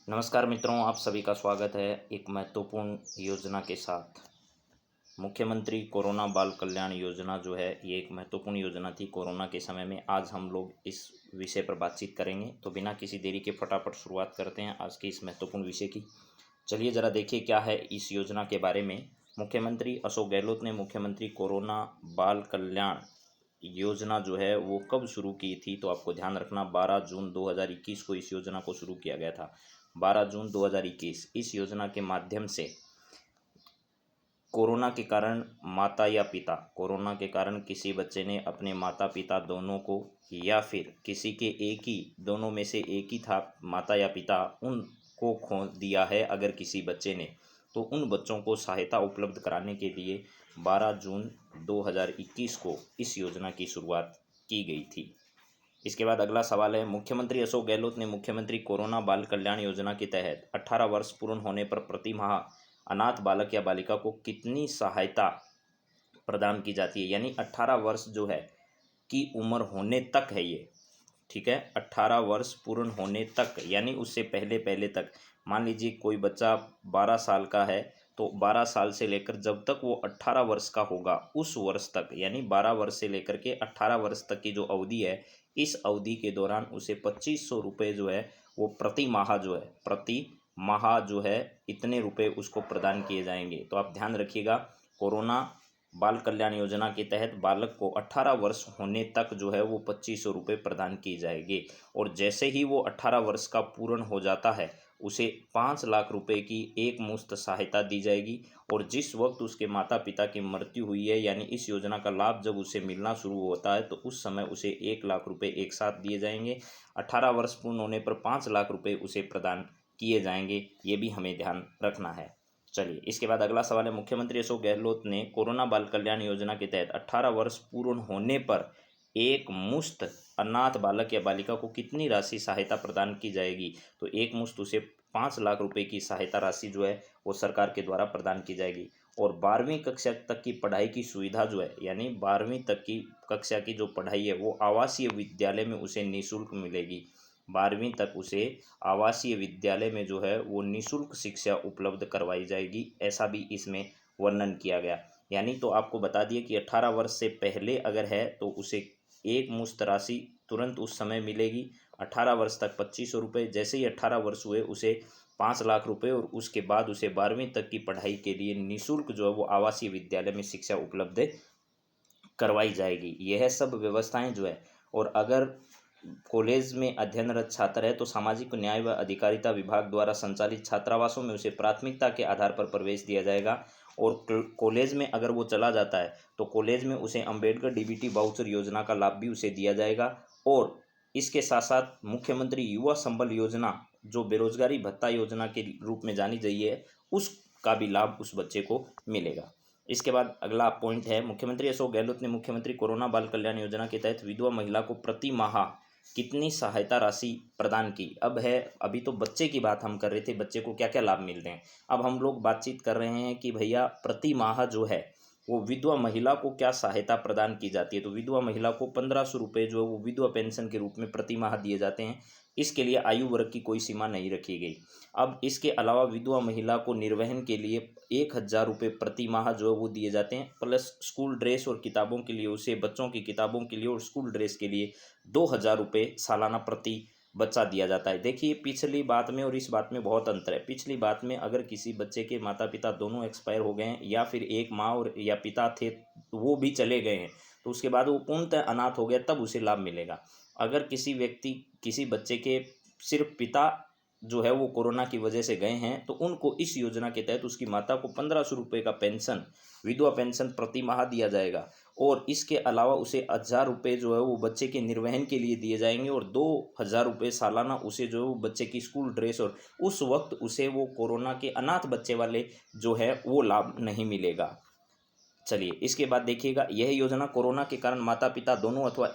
नमस्कार मित्रों, आप सभी का स्वागत है एक महत्वपूर्ण योजना के साथ। मुख्यमंत्री कोरोना बाल कल्याण योजना जो है ये एक महत्वपूर्ण योजना थी कोरोना के समय में। आज हम लोग इस विषय पर बातचीत करेंगे, तो बिना किसी देरी के फटाफट शुरुआत करते हैं आज के इस महत्वपूर्ण विषय की। चलिए ज़रा देखिए क्या है इस योजना के बारे में। मुख्यमंत्री अशोक गहलोत ने मुख्यमंत्री कोरोना बाल कल्याण योजना जो है वो कब शुरू की थी, तो आपको ध्यान रखना 12 जून 2021 को इस योजना को शुरू किया गया था। 12 जून 2021 इस योजना के माध्यम से कोरोना के कारण माता या पिता, कोरोना के कारण किसी बच्चे ने अपने माता पिता दोनों को या फिर किसी के एक ही दोनों में से एक ही था माता या पिता, उनको खो दिया है अगर किसी बच्चे ने, तो उन बच्चों को सहायता उपलब्ध कराने के लिए 12 जून 2021 को इस योजना की शुरुआत की गई थी। इसके बाद अगला सवाल है, मुख्यमंत्री अशोक गहलोत ने मुख्यमंत्री कोरोना बाल कल्याण योजना के तहत 18 वर्ष पूर्ण होने पर प्रति माह अनाथ बालक या बालिका को कितनी सहायता प्रदान की जाती है। यानी 18 वर्ष जो है की उम्र होने तक है ये, ठीक है, 18 वर्ष पूर्ण होने तक, यानी उससे पहले पहले तक। मान लीजिए कोई बच्चा 12 साल का है, तो 12 साल से लेकर जब तक वो 18 वर्ष का होगा उस वर्ष तक, यानी 12 वर्ष से लेकर के 18 वर्ष तक की जो अवधि है, इस अवधि के दौरान उसे 2500 रुपये जो है वो प्रति माह जो है, प्रति माह जो है इतने रुपए उसको प्रदान किए जाएंगे। तो आप ध्यान रखिएगा, कोरोना बाल कल्याण योजना के तहत बालक को 18 वर्ष होने तक जो है वो 2500 रुपये प्रदान किए जाएंगे, और जैसे ही वो 18 वर्ष का पूर्ण हो जाता है उसे 5 लाख रुपए की एक मुश्त सहायता दी जाएगी। और जिस वक्त उसके माता पिता की मृत्यु हुई है, यानी इस योजना का लाभ जब उसे मिलना शुरू होता है, तो उस समय उसे 1 लाख रुपए एक साथ दिए जाएंगे। 18 वर्ष पूर्ण होने पर 5 लाख रुपए उसे प्रदान किए जाएंगे, ये भी हमें ध्यान रखना है। चलिए इसके बाद अगला सवाल है, मुख्यमंत्री अशोक गहलोत ने कोरोना बाल कल्याण योजना के तहत 18 वर्ष पूर्ण होने पर एक मुश्त अनाथ बालक या बालिका को कितनी राशि सहायता प्रदान की जाएगी। तो एक मुश्त उसे 5 लाख रुपए की सहायता राशि जो है वो सरकार के द्वारा प्रदान की जाएगी। और 12वीं कक्षा तक की पढ़ाई की सुविधा जो है, यानी 12वीं तक की कक्षा की जो पढ़ाई है वो आवासीय विद्यालय में उसे निःशुल्क मिलेगी। 12वीं तक उसे आवासीय विद्यालय में जो है वो निःशुल्क शिक्षा उपलब्ध करवाई जाएगी, ऐसा भी इसमें वर्णन किया गया। यानी तो आपको बता दिए कि 18 वर्ष से पहले अगर है तो उसे एक मुश्त राशि तुरंत उस समय मिलेगी, 18 वर्ष तक 2500 रुपये, जैसे ही 18 वर्ष हुए उसे 5 लाख रुपए, और उसके बाद उसे 12वीं तक की पढ़ाई के लिए निःशुल्क जो है वो आवासीय विद्यालय में शिक्षा उपलब्ध करवाई जाएगी। यह सब व्यवस्थाएं जो है, और अगर कॉलेज में अध्ययनरत छात्र है तो सामाजिक न्याय व अधिकारिता विभाग द्वारा संचालित छात्रावासों में उसे प्राथमिकता के आधार पर प्रवेश दिया जाएगा। और कॉलेज में अगर वो चला जाता है तो कॉलेज में उसे अंबेडकर डीबीटी वाउचर योजना का लाभ भी उसे दिया जाएगा। और इसके साथ साथ मुख्यमंत्री युवा संबल योजना, जो बेरोजगारी भत्ता योजना के रूप में जानी गई है, उसका भी लाभ उस बच्चे को मिलेगा। इसके बाद अगला पॉइंट है, मुख्यमंत्री अशोक गहलोत ने मुख्यमंत्री कोरोना बाल कल्याण योजना के तहत विधवा महिला को प्रति माह कितनी सहायता राशि प्रदान की। अब है, अभी तो बच्चे की बात हम कर रहे थे, बच्चे को क्या क्या लाभ मिल रहे हैं। अब हम लोग बातचीत कर रहे हैं कि भैया प्रति माह जो है वो विधवा महिला को क्या सहायता प्रदान की जाती है। तो विधवा महिला को 1500 रुपये जो है वो विधवा पेंशन के रूप में प्रति माह दिए जाते हैं। इसके लिए आयु वर्ग की कोई सीमा नहीं रखी गई। अब इसके अलावा विधवा महिला को निर्वहन के लिए 1000 रुपये प्रति माह जो है वो दिए जाते हैं, प्लस स्कूल ड्रेस और किताबों के लिए उसे, बच्चों की किताबों के लिए और स्कूल ड्रेस के लिए 2000 रुपये सालाना प्रति बच्चा दिया जाता है। देखिए पिछली बात में और इस बात में बहुत अंतर है। पिछली बात में अगर किसी बच्चे के माता पिता दोनों एक्सपायर हो गए हैं, या फिर एक माँ और या पिता थे तो वो भी चले गए हैं, तो उसके बाद वो पूर्णतः अनाथ हो गया, तब उसे लाभ मिलेगा। अगर किसी बच्चे के सिर्फ पिता जो है वो कोरोना की वजह से गए हैं, तो उनको इस योजना के तहत उसकी माता को 1500 रुपये का पेंशन, विधवा पेंशन प्रति माह दिया जाएगा। और इसके अलावा उसे 1000 रुपये जो है वो बच्चे के निर्वहन के लिए दिए जाएंगे, और 2000 रुपये सालाना उसे जो है वो बच्चे की स्कूल ड्रेस, और उस वक्त उसे वो कोरोना के अनाथ बच्चे वाले जो है वो लाभ नहीं मिलेगा। चलिए इसके बाद देखिएगा, यह योजना कोरोना के कारण माता पिता दोनों अथवा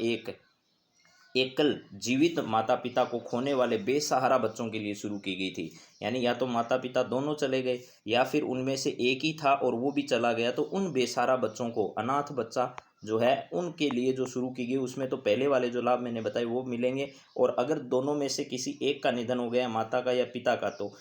एकल जीवित माता पिता को खोने वाले बेसहारा बच्चों के लिए शुरू की गई थी। यानी या तो माता पिता दोनों चले गए या फिर उनमें से एक ही था और वो भी चला गया, तो उन बेसहारा बच्चों को, अनाथ बच्चा जो है उनके लिए जो शुरू की गई, उसमें तो पहले वाले जो लाभ मैंने बताए वो मिलेंगे। और अगर दोनों में से किसी एक का निधन हो गया, माता का या पिता का, तो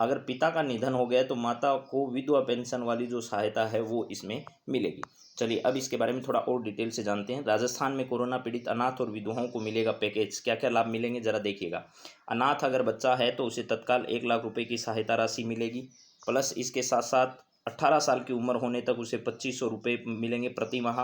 अगर पिता का निधन हो गया तो माता को विधवा पेंशन वाली जो सहायता है वो इसमें मिलेगी। चलिए अब इसके बारे में थोड़ा और डिटेल से जानते हैं। राजस्थान में कोरोना पीड़ित अनाथ और विधवाओं को मिलेगा पैकेज। क्या क्या लाभ मिलेंगे जरा देखिएगा। अनाथ अगर बच्चा है तो उसे तत्काल 1 लाख रुपए की सहायता राशि मिलेगी, प्लस इसके साथ साथ 18 साल की उम्र होने तक उसे 2500 रुपये मिलेंगे प्रति माह।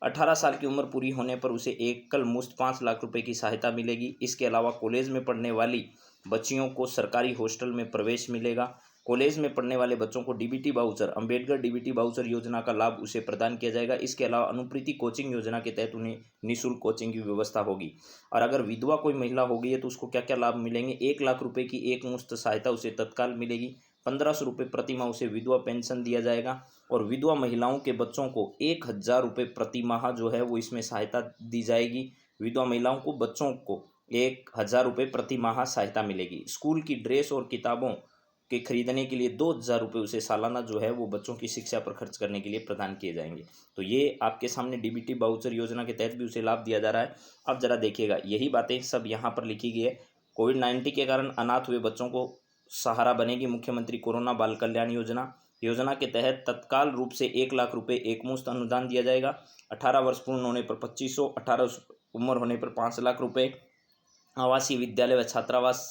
18 साल की उम्र पूरी होने पर उसे एकल मुश्त 5 लाख रुपए की सहायता मिलेगी। इसके अलावा कॉलेज में पढ़ने वाली बच्चियों को सरकारी हॉस्टल में प्रवेश मिलेगा। कॉलेज में पढ़ने वाले बच्चों को DBT voucher, Ambedkar DBT voucher योजना का लाभ उसे प्रदान किया जाएगा। इसके अलावा अनुप्रीति कोचिंग योजना के तहत उन्हें निःशुल्क कोचिंग की व्यवस्था होगी। और अगर विधवा कोई महिला हो गई है तो उसको क्या क्या लाभ मिलेंगे। 1 लाख रुपए की एक मुश्त सहायता उसे तत्काल मिलेगी। 1500 रुपये प्रति माह उसे विधवा पेंशन दिया जाएगा। और विधवा महिलाओं के बच्चों को 1000 रुपये प्रति माह जो है वो इसमें सहायता दी जाएगी। विधवा महिलाओं को बच्चों को 1000 रुपये प्रति माह सहायता मिलेगी। स्कूल की ड्रेस और किताबों के खरीदने के लिए 2000 रुपये उसे सालाना जो है वो बच्चों की शिक्षा पर खर्च करने के लिए प्रदान किए जाएंगे। तो ये आपके सामने डीबीटी वाउचर योजना के तहत भी उसे लाभ दिया जा रहा है। अब जरा देखिएगा, यही बातें सब यहाँ पर लिखी गई है। कोविड-19 के कारण अनाथ हुए बच्चों को सहारा बनेगी मुख्यमंत्री कोरोना बाल कल्याण योजना। योजना के तहत तत्काल रूप से 1 लाख रुपए एकमुश्त अनुदान दिया जाएगा। 18 वर्ष पूर्ण होने पर 2500, 18 उम्र होने पर 5 लाख रुपए। आवासीय विद्यालय व छात्रावास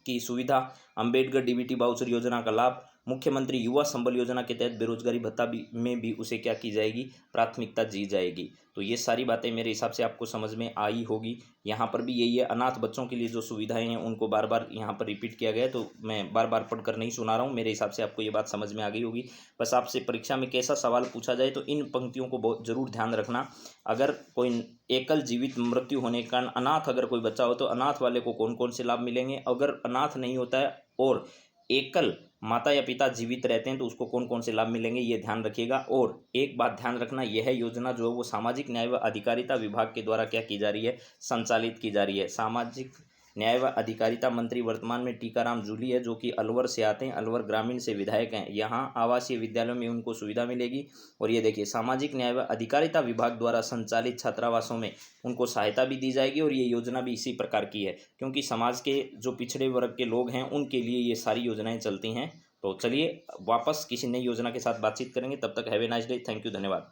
की सुविधा, अंबेडकर डीबीटी वाउचर योजना का लाभ, मुख्यमंत्री युवा संबल योजना के तहत बेरोजगारी भत्ता भी में भी उसे क्या की जाएगी, प्राथमिकता दी जाएगी। तो ये सारी बातें मेरे हिसाब से आपको समझ में आई होगी। यहाँ पर भी यही है, अनाथ बच्चों के लिए जो सुविधाएं हैं उनको बार बार यहाँ पर रिपीट किया गया है, तो मैं बार बार पढ़कर नहीं सुना रहा हूँ। मेरे हिसाब से आपको ये बात समझ में आ गई होगी। बस आपसे परीक्षा में कैसा सवाल पूछा जाए तो इन पंक्तियों को बहुत जरूर ध्यान रखना। अगर कोई एकल जीवित मृत्यु होने के कारण अनाथ अगर कोई बच्चा हो तो अनाथ वाले को कौन कौन से लाभ मिलेंगे, अगर अनाथ नहीं होता है और एकल माता या पिता जीवित रहते हैं तो उसको कौन कौन से लाभ मिलेंगे, ये ध्यान रखिएगा। और एक बात ध्यान रखना, यह योजना जो है वो सामाजिक न्याय व अधिकारिता विभाग के द्वारा क्या की जा रही है, संचालित की जा रही है। सामाजिक न्याय व अधिकारिता मंत्री वर्तमान में टीकाराम जूली है, जो कि अलवर से आते हैं, अलवर ग्रामीण से विधायक हैं। यहाँ आवासीय विद्यालयों में उनको सुविधा मिलेगी। और ये देखिए, सामाजिक न्याय व अधिकारिता विभाग द्वारा संचालित छात्रावासों में उनको सहायता भी दी जाएगी। और ये योजना भी इसी प्रकार की है, क्योंकि समाज के जो पिछड़े वर्ग के लोग हैं उनके लिए ये सारी योजनाएं चलती हैं। तो चलिए वापस किसी नई योजना के साथ बातचीत करेंगे, तब तक have a nice day. Thank you, धन्यवाद।